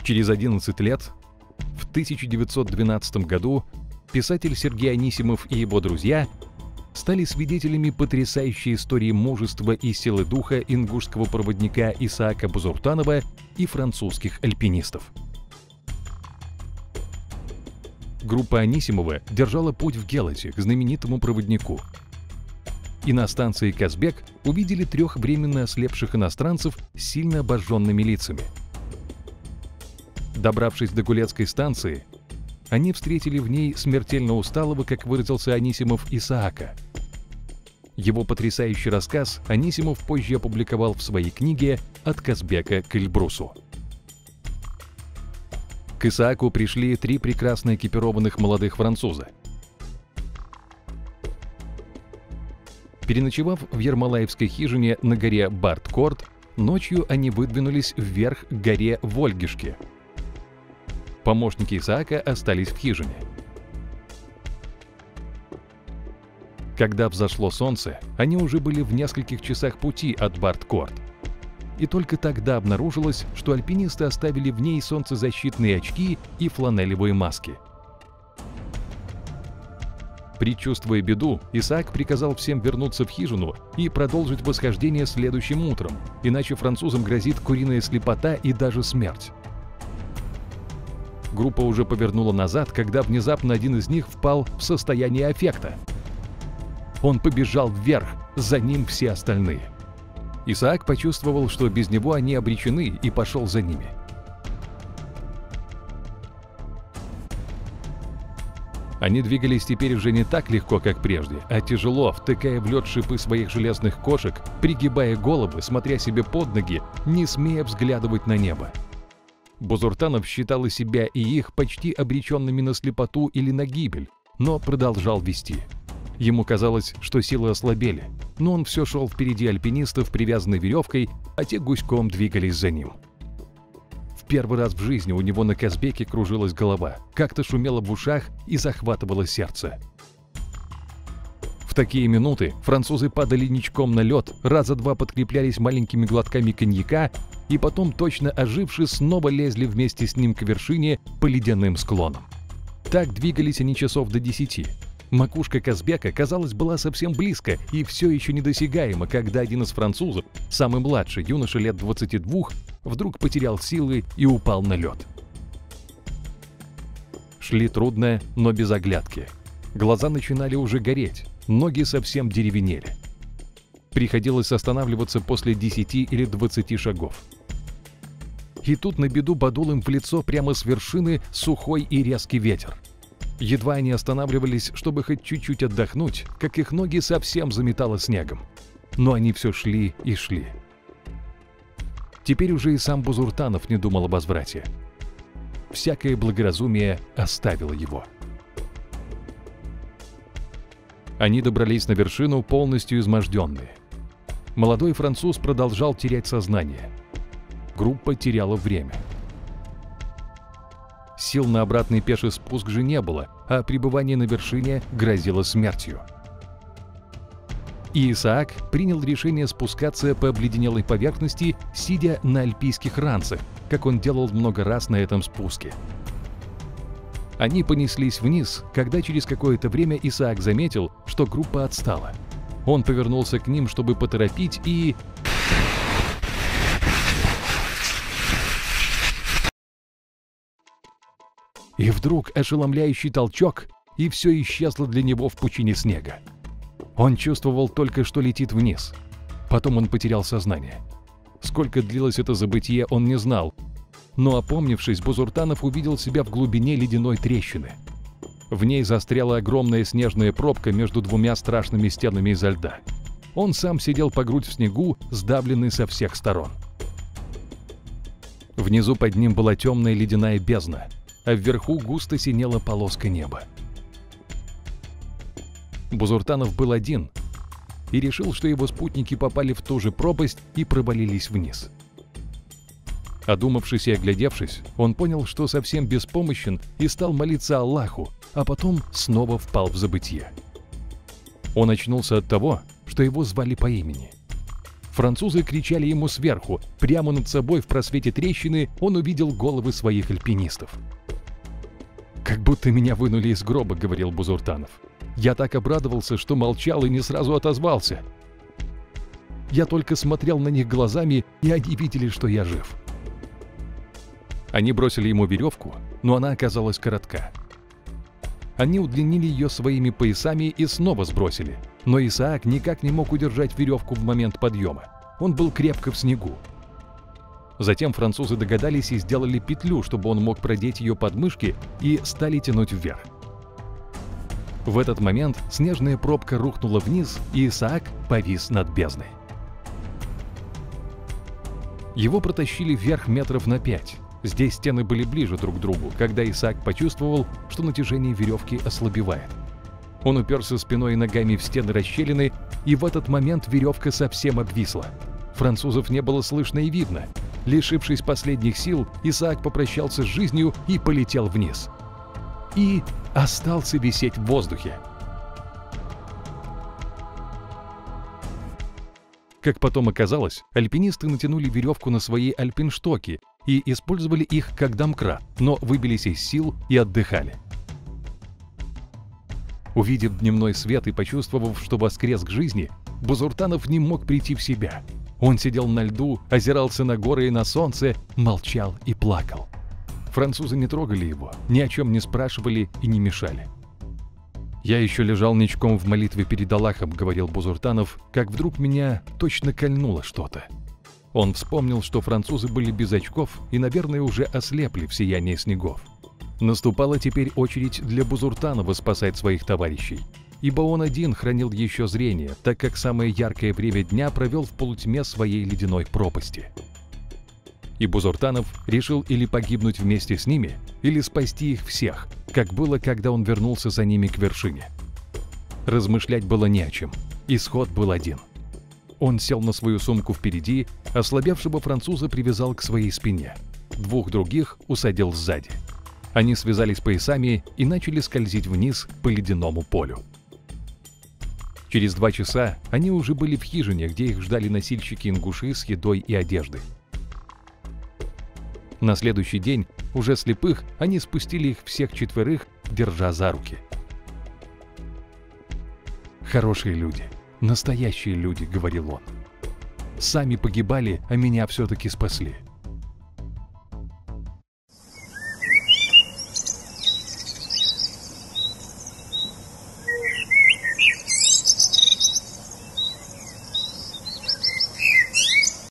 Через 11 лет, в 1912 году, писатель Сергей Анисимов и его друзья стали свидетелями потрясающей истории мужества и силы духа ингушского проводника Исаака Бузуртанова и французских альпинистов. Группа Анисимова держала путь в Гелоте к знаменитому проводнику. И на станции Казбек увидели 3 временно ослепших иностранцев с сильно обожженными лицами. Добравшись до Гулецкой станции, они встретили в ней смертельно усталого, как выразился Анисимов, Исаака. Его потрясающий рассказ Анисимов позже опубликовал в своей книге «От Казбека к Эльбрусу». К Исааку пришли 3 прекрасно экипированных молодых француза. Переночевав в ермолаевской хижине на горе Барт-Корт, ночью они выдвинулись вверх к горе Вольгишке. Помощники Исаака остались в хижине. Когда взошло солнце, они уже были в нескольких часах пути от Барт-Корт. И только тогда обнаружилось, что альпинисты оставили в ней солнцезащитные очки и фланелевые маски. Предчувствуя беду, Исаак приказал всем вернуться в хижину и продолжить восхождение следующим утром, иначе французам грозит куриная слепота и даже смерть. Группа уже повернула назад, когда внезапно один из них впал в состояние аффекта. Он побежал вверх, за ним все остальные. Исаак почувствовал, что без него они обречены, и пошел за ними. Они двигались теперь уже не так легко, как прежде, а тяжело, втыкая в лед шипы своих железных кошек, пригибая головы, смотря себе под ноги, не смея взглядывать на небо. Бузуртанов считал и себя, и их почти обреченными на слепоту или на гибель, но продолжал вести. Ему казалось, что силы ослабели, но он все шел впереди альпинистов, привязанный веревкой, а те гуськом двигались за ним. В первый раз в жизни у него на Казбеке кружилась голова, как-то шумело в ушах и захватывало сердце. В такие минуты французы падали ничком на лед, раза 2 подкреплялись маленькими глотками коньяка и потом, точно оживши, снова лезли вместе с ним к вершине по ледяным склонам. Так двигались они часов до 10. Макушка Казбека, казалось, была совсем близко и все еще недосягаема, когда один из французов, самый младший, юноша лет 22, вдруг потерял силы и упал на лед. Шли трудно, но без оглядки. Глаза начинали уже гореть, ноги совсем деревенели. Приходилось останавливаться после 10 или 20 шагов. И тут на беду подул им в лицо прямо с вершины сухой и резкий ветер. Едва они останавливались, чтобы хоть чуть-чуть отдохнуть, как их ноги совсем заметало снегом. Но они все шли и шли. Теперь уже и сам Бузуртанов не думал о возврате. Всякое благоразумие оставило его. Они добрались на вершину, полностью изможденные. Молодой француз продолжал терять сознание. Группа теряла время. Сил на обратный пеший спуск же не было, а пребывание на вершине грозило смертью. И Исаак принял решение спускаться по обледенелой поверхности, сидя на альпийских ранцах, как он делал много раз на этом спуске. Они понеслись вниз, когда через какое-то время Исаак заметил, что группа отстала. Он повернулся к ним, чтобы поторопить, и... И вдруг ошеломляющий толчок, и все исчезло для него в пучине снега. Он чувствовал только, что летит вниз. Потом он потерял сознание. Сколько длилось это забытие, он не знал. Но, опомнившись, Бузуртанов увидел себя в глубине ледяной трещины. В ней застряла огромная снежная пробка между 2 страшными стенами изо льда. Он сам сидел по грудь в снегу, сдавленный со всех сторон. Внизу под ним была темная ледяная бездна, а вверху густо синела полоска неба. Бузуртанов был один и решил, что его спутники попали в ту же пропасть и провалились вниз. Одумавшись и оглядевшись, он понял, что совсем беспомощен, и стал молиться Аллаху, а потом снова впал в забытье. Он очнулся от того, что его звали по имени. Французы кричали ему сверху. Прямо над собой в просвете трещины он увидел головы своих альпинистов. «Как будто меня вынули из гроба», — говорил Бузуртанов. «Я так обрадовался, что молчал и не сразу отозвался. Я только смотрел на них глазами, и они видели, что я жив». Они бросили ему веревку, но она оказалась коротка. Они удлинили ее своими поясами и снова сбросили. Но Исаак никак не мог удержать веревку в момент подъема. Он был крепко в снегу. Затем французы догадались и сделали петлю, чтобы он мог продеть ее под мышки, и стали тянуть вверх. В этот момент снежная пробка рухнула вниз, и Исаак повис над бездной. Его протащили вверх метров на 5. Здесь стены были ближе друг к другу, когда Исаак почувствовал, что натяжение веревки ослабевает. Он уперся спиной и ногами в стены расщелины, и в этот момент веревка совсем обвисла. Французов не было слышно и видно. Лишившись последних сил, Исаак попрощался с жизнью и полетел вниз. И остался висеть в воздухе. Как потом оказалось, альпинисты натянули веревку на свои альпинштоки и использовали их как домкрат, но выбились из сил и отдыхали. Увидев дневной свет и почувствовав, что воскрес к жизни, Бузуртанов не мог прийти в себя. Он сидел на льду, озирался на горы и на солнце, молчал и плакал. Французы не трогали его, ни о чем не спрашивали и не мешали. «Я еще лежал ничком в молитве перед Аллахом», — говорил Бузуртанов, «как вдруг меня точно кольнуло что-то». Он вспомнил, что французы были без очков и, наверное, уже ослепли в сиянии снегов. Наступала теперь очередь для Бузуртанова спасать своих товарищей, ибо он один хранил еще зрение, так как самое яркое время дня провел в полутьме своей ледяной пропасти. И Бузуртанов решил или погибнуть вместе с ними, или спасти их всех, как было, когда он вернулся за ними к вершине. Размышлять было не о чем, исход был один. Он сел на свою сумку впереди, ослабевшего француза привязал к своей спине, 2 других усадил сзади. Они связались поясами и начали скользить вниз по ледяному полю. Через 2 часа они уже были в хижине, где их ждали носильщики-ингуши с едой и одеждой. На следующий день, уже слепых, они спустили их всех 4, держа за руки. «Хорошие люди, настоящие люди», — говорил он. «Сами погибали, а меня все-таки спасли.